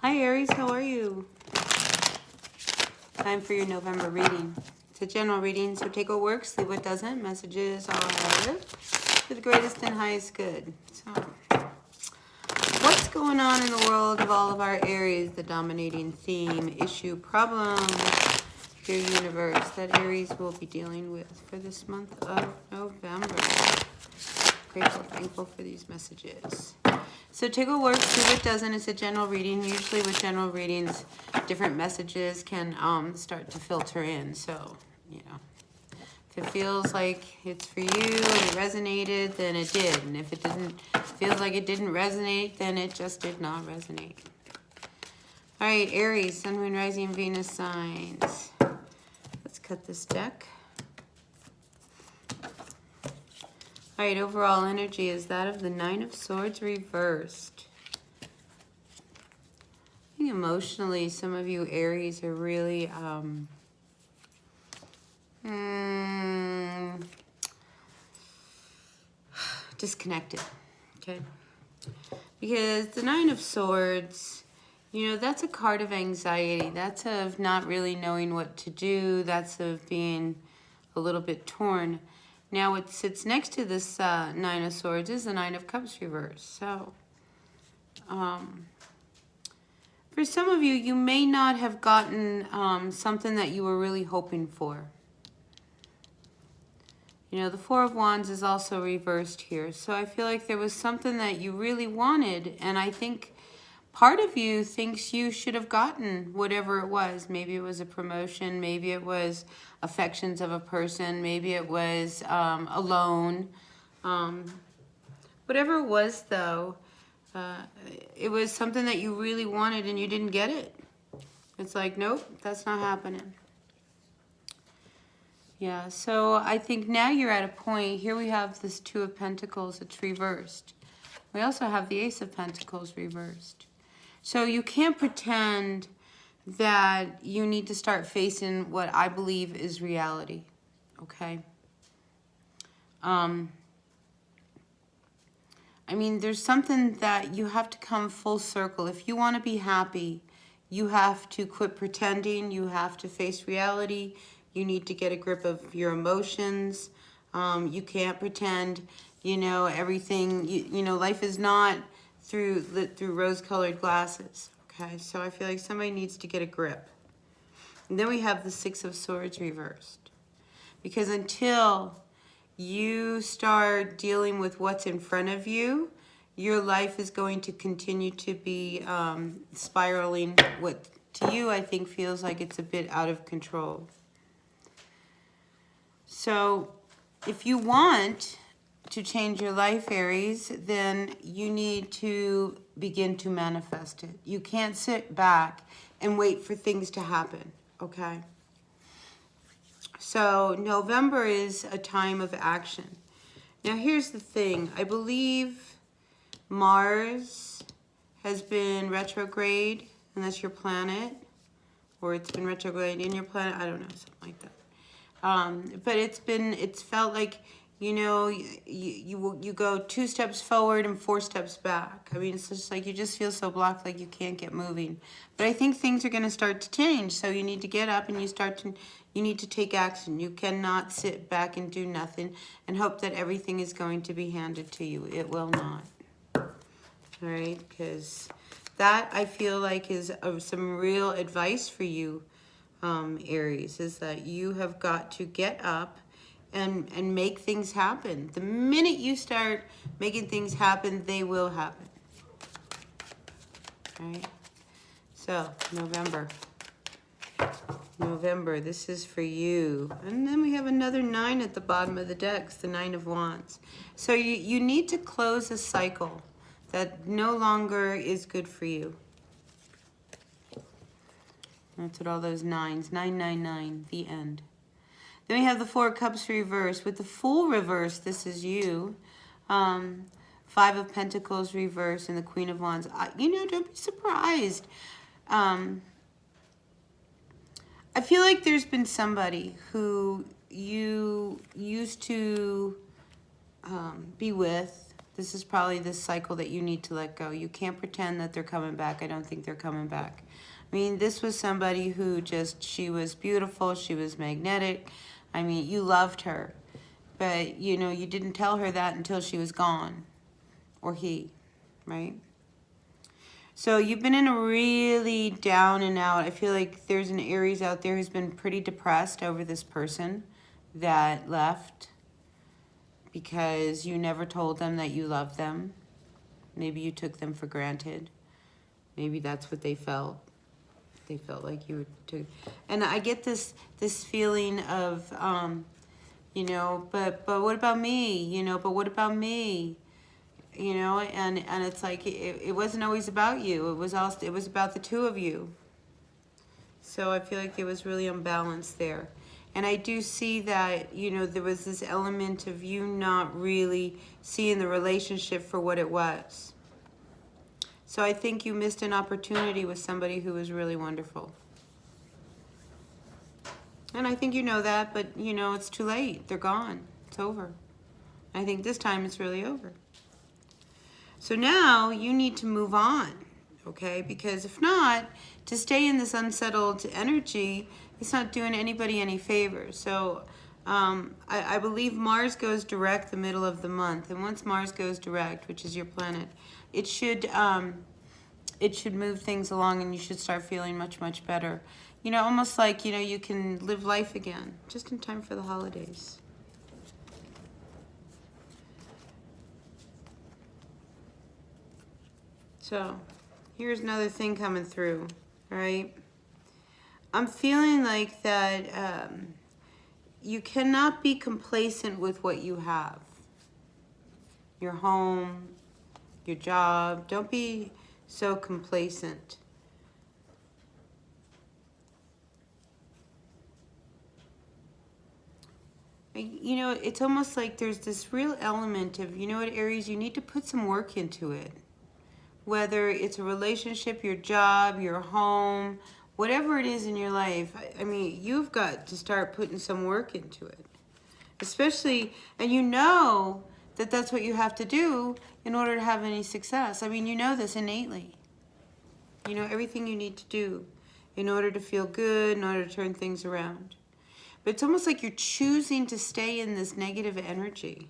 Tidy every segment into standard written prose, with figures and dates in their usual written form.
Hi Aries, how are you? Time for your November reading. It's a general reading, so take what works, leave what doesn't. Messages are for the greatest and highest good. So, what's going on in the world of all of our Aries? The dominating theme, issue, problem, your universe that Aries will be dealing with for this month of November. Grateful, thankful for these messages. So take what works, leave what doesn't. It's a general reading. Usually with general readings, different messages can start to filter in. So, you know, if it feels like it's for you and it resonated, then it did. And if it didn't, feels like it didn't resonate, then it just did not resonate. All right, Aries, Sun, Moon, Rising, Venus signs. Let's cut this deck. All right, overall energy is that of the Nine of Swords reversed. I think emotionally, some of you Aries are really disconnected, okay? Because the Nine of Swords, you know, that's a card of anxiety. That's of not really knowing what to do. That's of being a little bit torn. Now, what sits next to this Nine of Swords is the Nine of Cups reversed. So, for some of you, you may not have gotten something that you were really hoping for. You know, the Four of Wands is also reversed here. So I feel like there was something that you really wanted, and I think part of you thinks you should have gotten whatever it was. Maybe it was a promotion, maybe it was affections of a person, maybe it was a loan. Whatever it was, though, it was something that you really wanted and you didn't get it. It's like, nope, that's not happening. Yeah, so I think now you're at a point. Here we have this Two of Pentacles, it's reversed. We also have the Ace of Pentacles reversed. So you can't pretend that you need to start facing what I believe is reality, okay? I mean, there's something that you have to come full circle. If you want to be happy, you have to quit pretending. You have to face reality. You need to get a grip of your emotions. You can't pretend, you know, everything, you know, life is not lit through rose-colored glasses, okay? So I feel like somebody needs to get a grip. And then we have the Six of Swords reversed. Because until you start dealing with what's in front of you, your life is going to continue to be spiraling. What to you, I think, feels like it's a bit out of control. So if you want to change your life, Aries, then you need to begin to manifest it. You can't sit back and wait for things to happen, okay? So November is a time of action. Now here's the thing. I believe Mars has been retrograde, and that's your planet, or it's been retrograde in your planet. I don't know, something like that. But it's felt like, you know, you go 2 steps forward and 4 steps back. I mean, it's just like you just feel so blocked, like you can't get moving. But I think things are going to start to change. So you need to get up and you need to take action. You cannot sit back and do nothing and hope that everything is going to be handed to you. It will not. All right, because that I feel like is some real advice for you, Aries, is that you have got to get up and make things happen. The minute you start making things happen, they will happen. All right? So, November, this is for you. And then we have another 9 at the bottom of the deck, the Nine of Wands. So you need to close a cycle that no longer is good for you. That's what all those 9s, 999, the end. Then we have the Four of Cups reversed. With the Fool reversed, this is you. 5 of Pentacles reversed and the Queen of Wands. You know, don't be surprised. I feel like there's been somebody who you used to be with, This is probably this cycle that you need to let go. You can't pretend that they're coming back. I don't think they're coming back. I mean, this was somebody who just, she was beautiful. She was magnetic. I mean, you loved her. But, you know, you didn't tell her that until she was gone. Or he, right? So you've been in a really down and out. I feel like there's an Aries out there who's been pretty depressed over this person that left because you never told them that you loved them. Maybe you took them for granted. Maybe that's what they felt. They felt like you took. And I get this feeling of, you know, but what about me? You know, but what about me? You know, and it's like it wasn't always about you. It was about the two of you. So I feel like it was really unbalanced there. And I do see that, you know, there was this element of you not really seeing the relationship for what it was. So I think you missed an opportunity with somebody who was really wonderful. And I think you know that, but, you know, it's too late. They're gone. It's over. I think this time it's really over. So now you need to move on, okay? Because if not, to stay in this unsettled energy, it's not doing anybody any favors. So I believe Mars goes direct the middle of the month. And once Mars goes direct, which is your planet, it should move things along and you should start feeling much, much better. You know, almost like, you know, you can live life again, just in time for the holidays. So, here's another thing coming through, all right? I'm feeling like that you cannot be complacent with what you have. Your home, your job. Don't be so complacent. You know, it's almost like there's this real element of, you know what, Aries, you need to put some work into it. Whether it's a relationship, your job, your home, whatever it is in your life, I mean, you've got to start putting some work into it. Especially, and you know that that's what you have to do in order to have any success. I mean, you know this innately. You know everything you need to do in order to feel good, in order to turn things around. But it's almost like you're choosing to stay in this negative energy.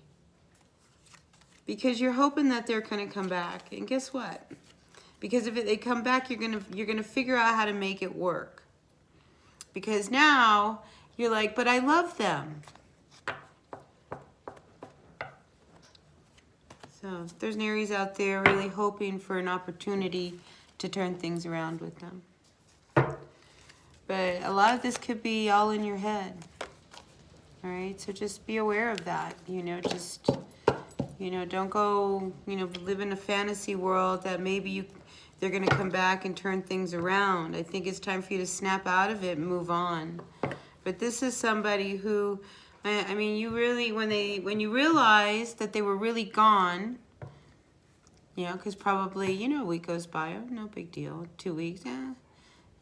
Because you're hoping that they're going to come back. And guess what? Because if they come back, you're gonna figure out how to make it work. Because now you're like, but I love them. So there's an Aries out there really hoping for an opportunity to turn things around with them. But a lot of this could be all in your head. All right, so just be aware of that. You know, just, you know, don't go, you know, live in a fantasy world that maybe they're going to come back and turn things around. I think it's time for you to snap out of it and move on. But this is somebody who, I mean, you really, when you realize that they were really gone, you know, because probably, you know, a week goes by, oh, no big deal, 2 weeks, yeah,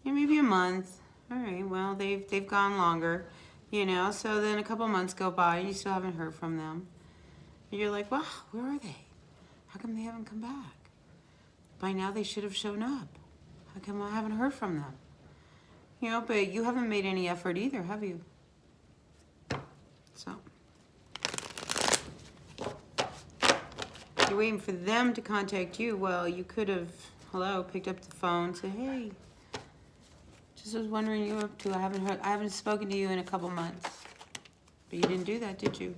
maybe a month. All right, well, they've gone longer, you know, so then a couple months go by and you still haven't heard from them. And you're like, wow, where are they? How come they haven't come back? By now they should have shown up. How come I haven't heard from them? You know, but you haven't made any effort either, have you? So, you're waiting for them to contact you. Well, you could have, picked up the phone, said, hey, just was wondering you up to. I haven't spoken to you in a couple months. But you didn't do that, did you?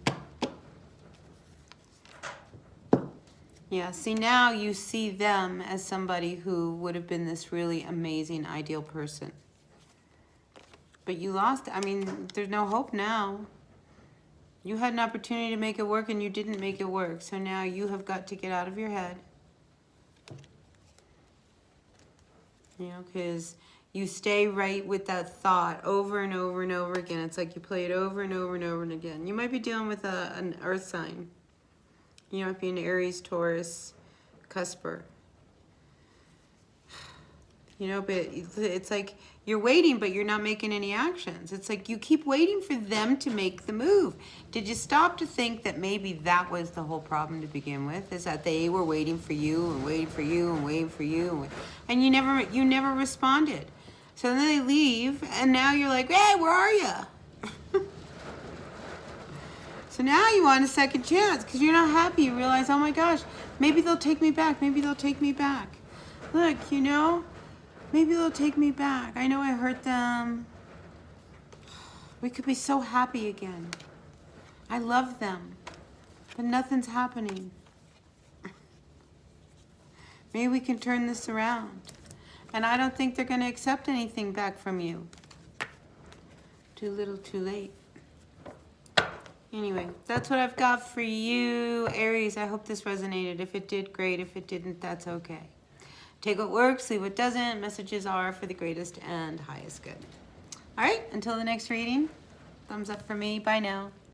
Yeah, see, now you see them as somebody who would have been this really amazing, ideal person. But you lost. I mean, there's no hope now. You had an opportunity to make it work and you didn't make it work. So now you have got to get out of your head. You know, because you stay right with that thought over and over and over again. It's like you play it over and over and over and again. You might be dealing with an earth sign. You might be an Aries, Taurus, Cusper. You know, but it's like you're waiting, but you're not making any actions. It's like you keep waiting for them to make the move. Did you stop to think that maybe that was the whole problem to begin with? Is that they were waiting for you and waiting for you and waiting for you, and you never responded. So then they leave, and now you're like, hey, where are you? So now you want a second chance because you're not happy. You realize, oh my gosh, maybe they'll take me back. Maybe they'll take me back. Look, you know, maybe they'll take me back. I know I hurt them. We could be so happy again. I love them, but nothing's happening. Maybe we can turn this around. And I don't think they're going to accept anything back from you. Too little, too late. Anyway, that's what I've got for you, Aries. I hope this resonated. If it did, great. If it didn't, that's okay. Take what works, leave what doesn't. Messages are for the greatest and highest good. All right, until the next reading, thumbs up for me. Bye now.